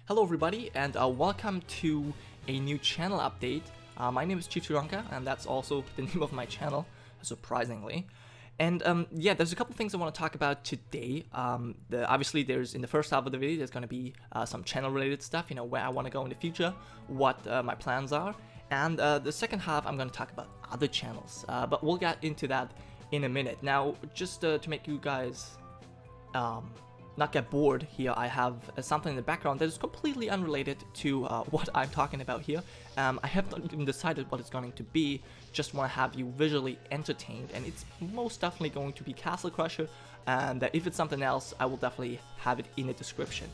Hello everybody, and welcome to a new channel update. My name is Gironca, and that's also the name of my channel, surprisingly. And yeah, there's a couple things I want to talk about today. Obviously, in the first half of the video, there's going to be some channel-related stuff, you know, where I want to go in the future, what my plans are. And the second half, I'm going to talk about other channels, but we'll get into that in a minute. Now, just to make you guys not get bored here, I have something in the background that is completely unrelated to what I'm talking about here. I have not even decided what it's going to be, just want to have you visually entertained, and it's most definitely going to be Castle Crusher, and if it's something else, I will definitely have it in the description.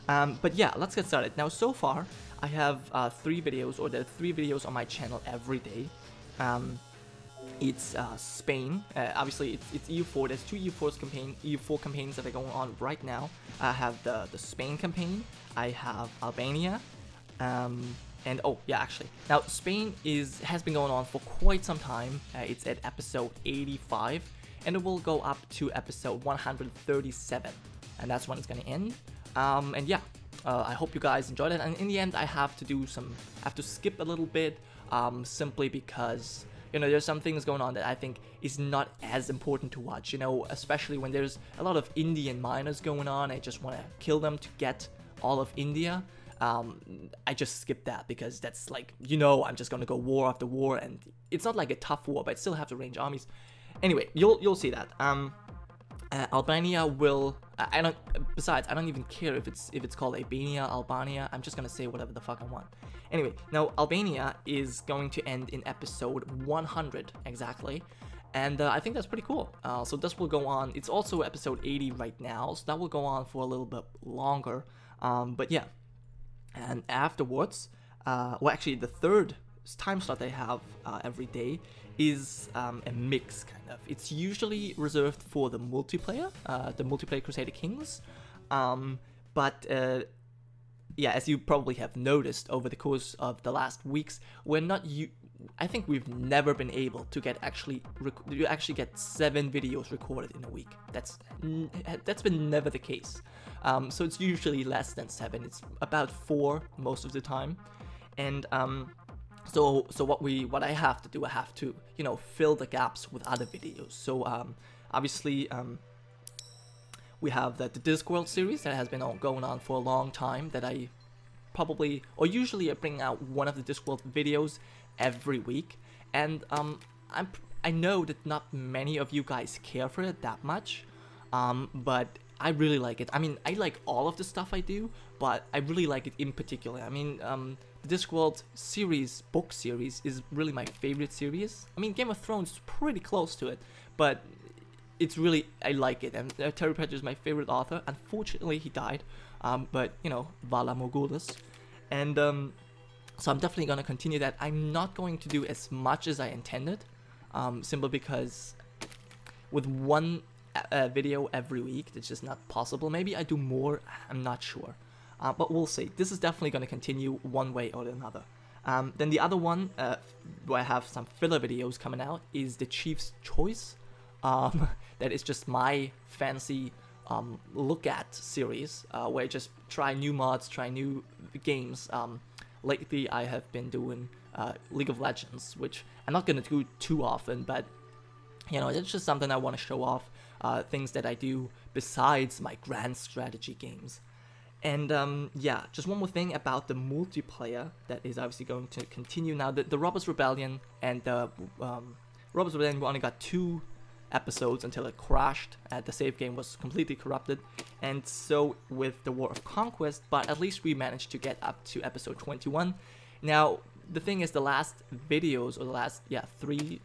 But yeah, let's get started. Now, so far, I have 3 videos, or there are 3 videos on my channel every day. It's Spain. Obviously, it's EU4. There's 2 EU4 campaigns that are going on right now. I have the Spain campaign. I have Albania. And oh yeah, actually, now Spain has been going on for quite some time. It's at episode 85, and it will go up to episode 137, and that's when it's gonna end. And yeah, I hope you guys enjoyed it. And in the end, I have to skip a little bit, simply because, you know, there's some things going on that I think is not as important to watch, you know, especially when there's a lot of Indian miners going on. I just want to kill them to get all of India. I just skip that because that's like, you know, I'm just going to go war after war, and it's not like a tough war, but I still have to range armies. Anyway, you'll see that. Albania will, besides, I don't even care if it's called Albania. I'm just gonna say whatever the fuck I want. Anyway, now Albania is going to end in episode 100 exactly, and I think that's pretty cool. So this will go on. It's also episode 80 right now, so that will go on for a little bit longer. But yeah, and afterwards, well, actually, the third time slot they have every day is a mix, kind of. It's usually reserved for the multiplayer Crusader Kings, but yeah, as you probably have noticed over the course of the last weeks, I think we've never been able to actually get 7 videos recorded in a week. That's been never the case. So it's usually less than 7. It's about 4 most of the time, and So what I have to do, I have to, you know, fill the gaps with other videos. So obviously, we have the Discworld series that has been going on for a long time, that I usually bring out one of the Discworld videos every week, and I know that not many of you guys care for it that much, but I really like it. I mean, I like all of the stuff I do, but I really like it in particular. I mean, the Discworld series, book series, is really my favorite series. I mean, Game of Thrones is pretty close to it, but it's really, I like it. And Terry Pratchett is my favorite author. Unfortunately, he died, but, you know, Vala Morghulis. And so I'm definitely going to continue that. I'm not going to do as much as I intended, simply because with one video every week, it's just not possible. Maybe I do more, I'm not sure. But we'll see. This is definitely going to continue one way or another. Then the other one, where I have some filler videos coming out, is the Chief's Choice. That is just my fancy look at series, where I just try new mods, try new games. Lately, I have been doing League of Legends, which I'm not going to do too often, but, you know, it's just something I want to show off, things that I do besides my grand strategy games. And yeah, just one more thing about the multiplayer that is obviously going to continue now. The Robbers Rebellion and the Robbers Rebellion, we only got 2 episodes until it crashed. The save game was completely corrupted, and so with the War of Conquest, but at least we managed to get up to episode 21. Now, the thing is, the last videos, or the last, yeah, 3,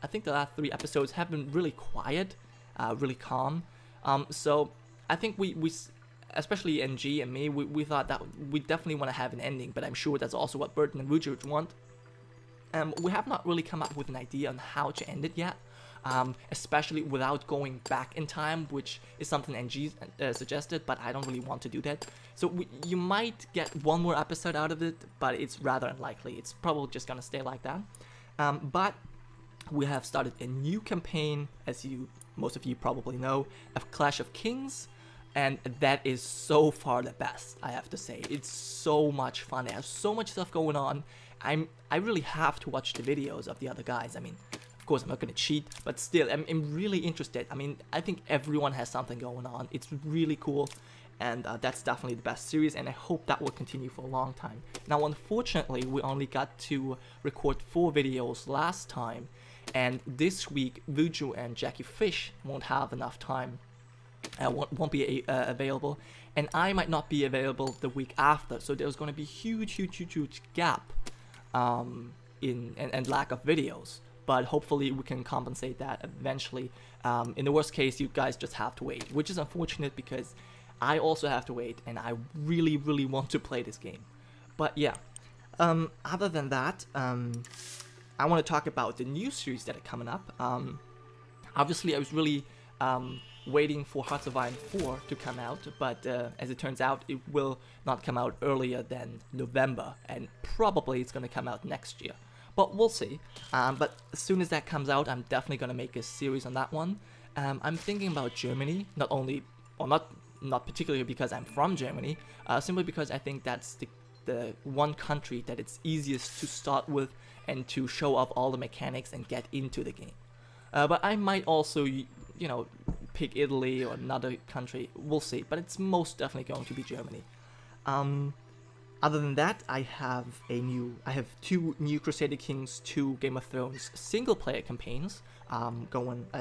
I think the last 3 episodes have been really quiet, really calm. So I think we especially NG and me, we thought that we definitely want to have an ending, but I'm sure that's also what Burton and Woodward want. We have not really come up with an idea on how to end it yet, especially without going back in time, which is something NG suggested, but I don't really want to do that. So you might get one more episode out of it, but it's rather unlikely. It's probably just gonna stay like that. But we have started a new campaign, as most of you probably know, of Clash of Kings. and that is so far the best, I have to say. It's so much fun. They have so much stuff going on. I really have to watch the videos of the other guys. I mean, of course I'm not gonna cheat, but still, I'm really interested. I mean, I think everyone has something going on. It's really cool, and that's definitely the best series, and I hope that will continue for a long time. Now, unfortunately, we only got to record 4 videos last time, and this week, Vuju and Jackie Fish won't have enough time. Won't be available, and I might not be available the week after, so there's going to be huge gap and lack of videos, but hopefully we can compensate that eventually. In the worst case, you guys just have to wait, which is unfortunate because I also have to wait, and I really want to play this game. But yeah, other than that, I want to talk about the new series that are coming up. Obviously, I was really waiting for Hearts of Iron 4 to come out, but as it turns out, it will not come out earlier than November, and probably it's going to come out next year. But we'll see. But as soon as that comes out, I'm definitely going to make a series on that one. I'm thinking about Germany, not only, or not particularly because I'm from Germany, simply because I think that's the one country that it's easiest to start with and to show off all the mechanics and get into the game. But I might also, you know, pick Italy or another country, we'll see, but it's most definitely going to be Germany. Other than that, I have 2 new Crusader Kings 2 Game of Thrones single player campaigns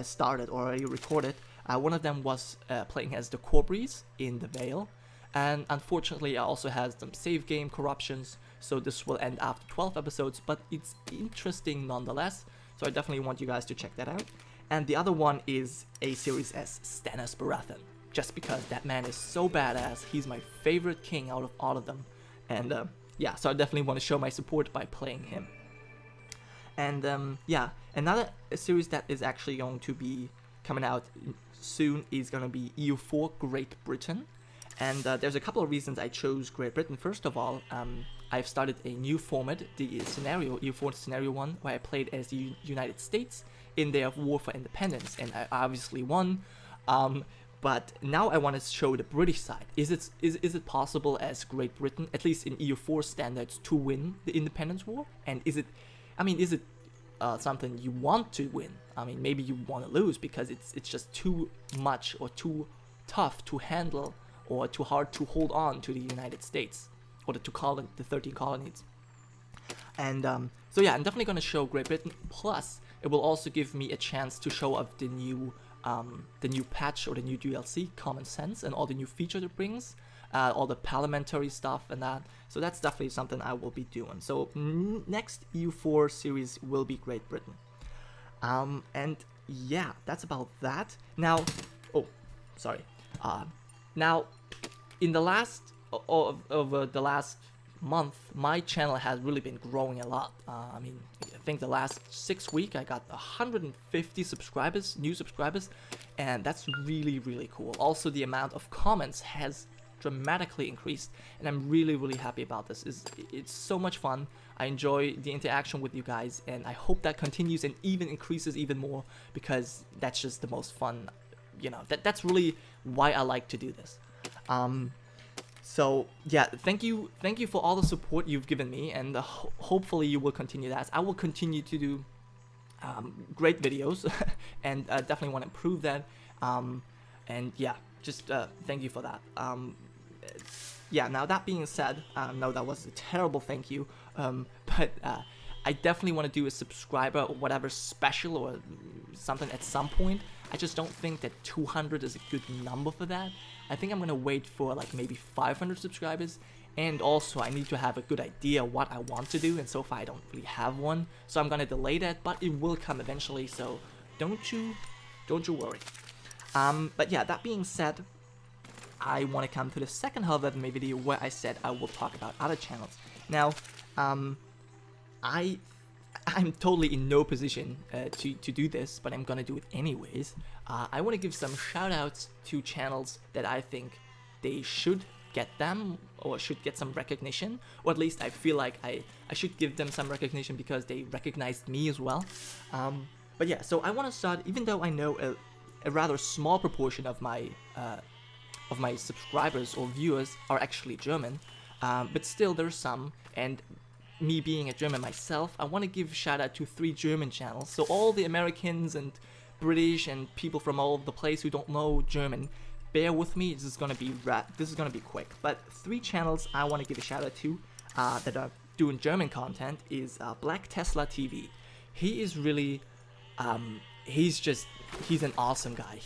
started, already recorded. One of them was playing as the Corbries in the Vale, and unfortunately it also has some save game corruptions, so this will end after 12 episodes, but it's interesting nonetheless, so I definitely want you guys to check that out. And the other one is a series as Stannis Baratheon, just because that man is so badass. He's my favorite king out of all of them, and yeah, so I definitely want to show my support by playing him. And yeah, another series that is actually going to be coming out soon is going to be EU4 Great Britain, and there's a couple of reasons I chose Great Britain. First of all, I've started a new format, the scenario, EU4 Scenario 1, where I played as the United States in their war for independence, and I obviously won, but now I want to show the British side. Is it possible as Great Britain, at least in EU4 standards, to win the independence war? And is it something you want to win? I mean, maybe you want to lose because it's just too much or too tough to handle or too hard to hold on to the United States or the 13 colonies. And so yeah, I'm definitely going to show Great Britain. Plus, it will also give me a chance to show off the new patch or the new DLC, Common Sense, and all the new features it brings, all the parliamentary stuff and that. So that's definitely something I will be doing. So next EU4 series will be Great Britain. And yeah, that's about that. Now, oh, sorry. Now, in the last over the last month, my channel has really been growing a lot. I mean, I think the last 6 weeks I got 150 subscribers, new subscribers, and that's really cool. Also, the amount of comments has dramatically increased, and I'm really happy about this. It's so much fun. I enjoy the interaction with you guys, and I hope that continues and even increases even more, because that's just the most fun. You know, that's really why I like to do this. So yeah, thank you for all the support you've given me, and hopefully you will continue that. I will continue to do great videos, and definitely want to improve that. And yeah, just thank you for that. Yeah, now that being said, no, that was a terrible thank you, but I definitely want to do a subscriber or whatever special or something at some point. I just don't think that 200 is a good number for that. I think I'm gonna wait for like maybe 500 subscribers, and also I need to have a good idea what I want to do, and so far I don't really have one, so I'm gonna delay that, but it will come eventually, so don't you worry. But yeah, that being said, I want to come to the second half of my video where I said I will talk about other channels. Now, I'm totally in no position to do this, but I'm gonna do it anyways. I want to give some shoutouts to channels that I think they should get them, or should get some recognition, or at least I feel like I should give them some recognition because they recognized me as well. But yeah, so I want to start, even though I know a rather small proportion of my of my subscribers or viewers are actually German, but still there's some, and me being a German myself, I want to give shout out to 3 German channels. So all the Americans and British and people from all over the place who don't know German, bear with me. This is gonna be quick. But 3 channels I want to give a shout out to that are doing German content is Black Tesla TV. He is really, he's an awesome guy.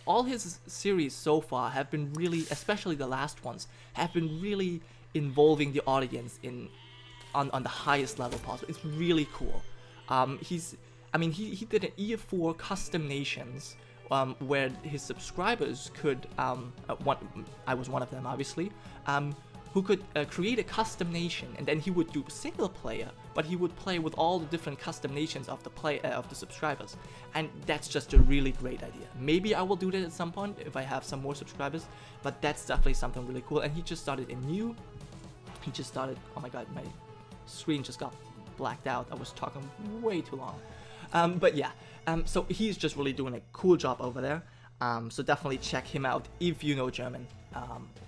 All his series so far have been really, especially the last ones, have been really involving the audience on the highest level possible. It's really cool. He did an EF4 custom nations where his subscribers could, I was one of them obviously, who could create a custom nation, and then he would do single player, but he would play with all the different custom nations of the subscribers, and that's just a really great idea. Maybe I will do that at some point if I have some more subscribers, but that's definitely something really cool. And he just started oh my god, my screen just got blacked out. I was talking way too long. But yeah, so he's just really doing a cool job over there. So definitely check him out if you know German.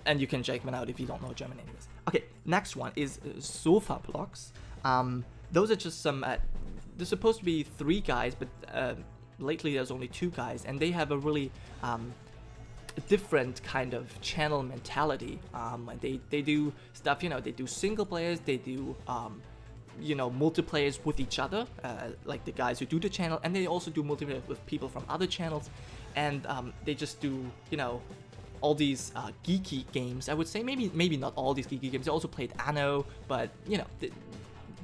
And you can check him out if you don't know German anyways. Okay, next one is Sofa Blocks. Those are just some, there's supposed to be 3 guys, but lately there's only 2 guys, and they have a really different kind of channel mentality. And they do stuff, they do single players, they do multiplayers with each other, like the guys who do the channel, and they also do multiplayer with people from other channels, and they just do all these geeky games. I would say maybe not all these geeky games. They also played Anno, but they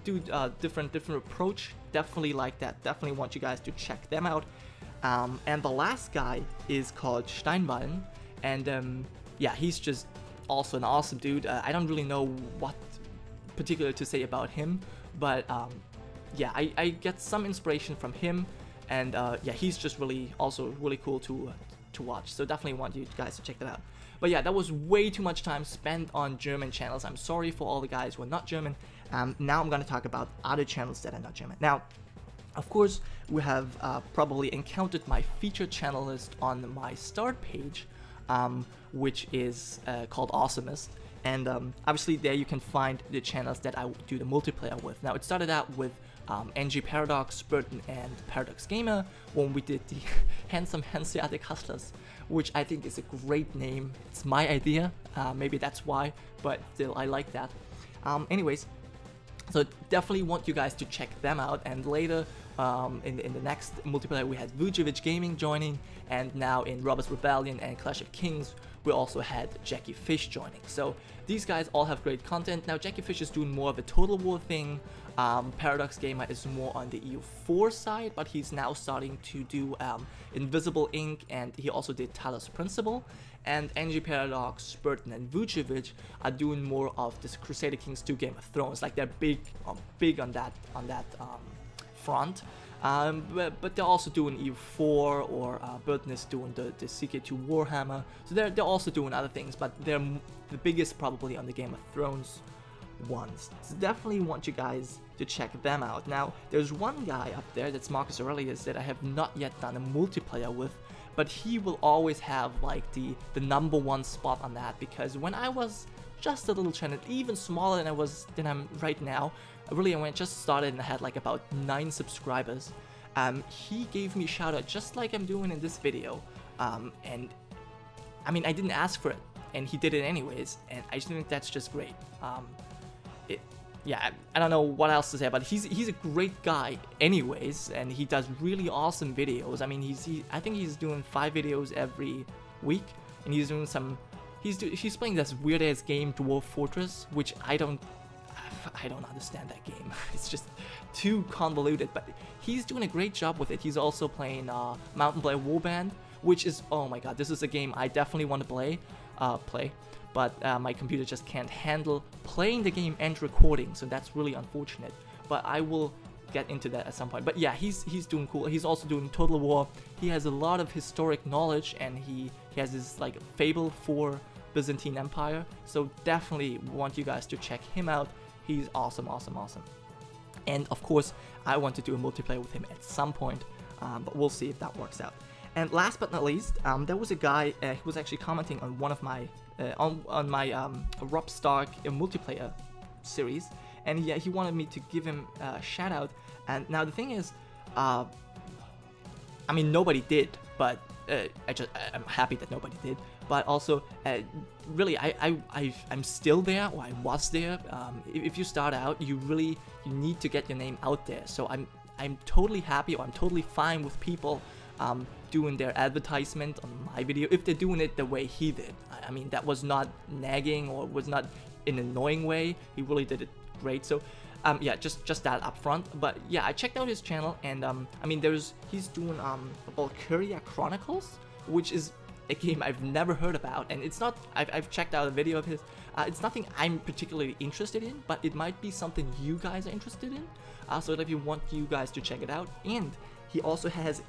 do different approach. Definitely like that. Definitely want you guys to check them out. And the last guy is called Steinballen, and yeah, he's just also an awesome dude. I don't really know what particular to say about him, but yeah, I get some inspiration from him, and yeah, he's just also really cool to watch. So definitely want you guys to check that out. But yeah, that was way too much time spent on German channels. I'm sorry for all the guys who are not German. Now I'm going to talk about other channels that are not German. Now, of course, we have probably encountered my featured channel list on my start page, which is called Awesomest. And obviously there you can find the channels that I do the multiplayer with. Now, it started out with NG Paradox, Burton, and Paradox Gamer when we did the Handsome Hanseatic Hustlers, which I think is a great name. It's my idea, maybe that's why, but still I like that. Anyways, so definitely want you guys to check them out, and later in the next multiplayer we had Vujovic Gaming joining, and now in Robert's Rebellion and Clash of Kings we also had Jackie Fish joining. So these guys all have great content. Now Jackie Fish is doing more of a Total War thing. Paradox Gamer is more on the EU4 side, but he's now starting to do Invisible Ink, and he also did Talos Principle. And NG Paradox, Burton, and Vujovic are doing more of this Crusader Kings 2 Game of Thrones. Like they're big on that front. But they're also doing EU4, or Burton is doing the CK2 Warhammer. So they're also doing other things, but they're the biggest probably on the Game of Thrones ones. So definitely want you guys to check them out. Now, there's one guy up there, that's Marcus Aurelius, that I have not yet done a multiplayer with, but he will always have like the #1 spot on that, because when I was just a little channel, even smaller than I'm right now, really when I just started and I had like about 9 subscribers, he gave me a shout out just like I'm doing in this video, and I mean, I didn't ask for it, and he did it anyways, and I just think that's just great. Yeah, I don't know what else to say, but he's a great guy anyways, and he does really awesome videos. I mean, I think he's doing 5 videos every week, and he's doing some, he's playing this weird ass game, Dwarf Fortress, which I don't understand that game. It's just too convoluted, but he's doing a great job with it. He's also playing Mountain Blade Warband, which is, oh my god, this is a game I definitely want to play, but my computer just can't handle playing the game and recording, so that's really unfortunate. But I will get into that at some point. But yeah, he's doing cool. He's also doing Total War. He has a lot of historic knowledge, and he has this like fable for Byzantine Empire, so definitely want you guys to check him out. He's awesome. And of course, I want to do a multiplayer with him at some point, but we'll see if that works out. And last but not least, there was a guy who was actually commenting on one of my on my Rob Stark multiplayer series, and yeah, he wanted me to give him a shout out. And now the thing is, I mean, nobody did, but I'm happy that nobody did. But also, really, I'm still there, or I was there. If you start out, you need to get your name out there. So I'm totally happy, or I'm totally fine with people doing their advertisement on my video if they're doing it the way he did. I mean, that was not nagging or was not in an annoying way. He really did it great. So yeah, just that up front. But yeah, I checked out his channel, and I mean, he's doing Valkyria Chronicles, which is a game I've never heard about, and it's not. I've checked out a video of his. It's nothing I'm particularly interested in, but it might be something you guys are interested in. So if you want you guys to check it out, and he also has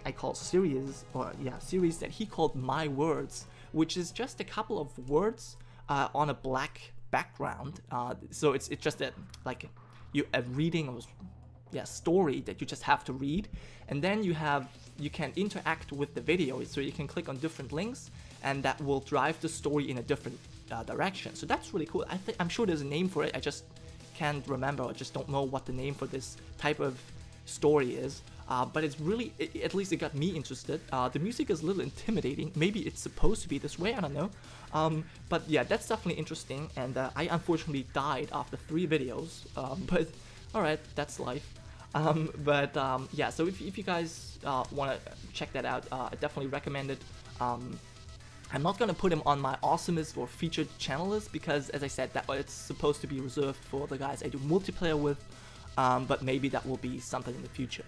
I call series that he called My Words, which is just a couple of words on a black background. So it's just a reading of story that you just have to read, and then you can interact with the video, so you can click on different links, and that will drive the story in a different direction. So that's really cool. I'm sure there's a name for it. I just can't remember. I just don't know what the name for this type of story is. But it's really, at least it got me interested. The music is a little intimidating. Maybe it's supposed to be this way, I don't know. But yeah, that's definitely interesting, and I unfortunately died after 3 videos. But alright, that's life. Yeah, so if you guys want to check that out, I definitely recommend it. I'm not gonna put him on my awesomest or featured channel list, because as I said, that it's supposed to be reserved for the guys I do multiplayer with, but maybe that will be something in the future.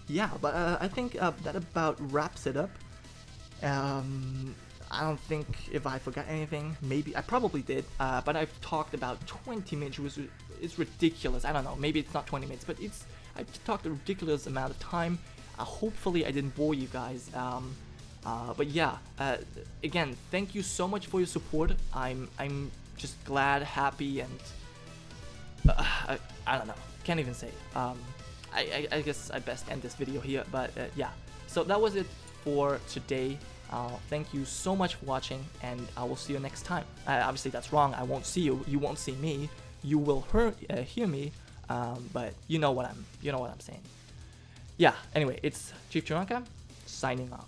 Yeah, but I think that about wraps it up. I don't think if I forgot anything. Maybe I probably did, but I've talked about 20 minutes, which is ridiculous. I don't know, maybe it's not 20 minutes, but I've talked a ridiculous amount of time. Hopefully I didn't bore you guys. But yeah, again, thank you so much for your support. I'm just glad, happy, and I don't know, can't even say. I guess I best end this video here, but yeah. So that was it for today. Thank you so much for watching, and I will see you next time. Obviously that's wrong. I won't see you. You won't see me. You will hear me. But you know what I'm saying. Yeah. Anyway, it's Chief Gironca signing off.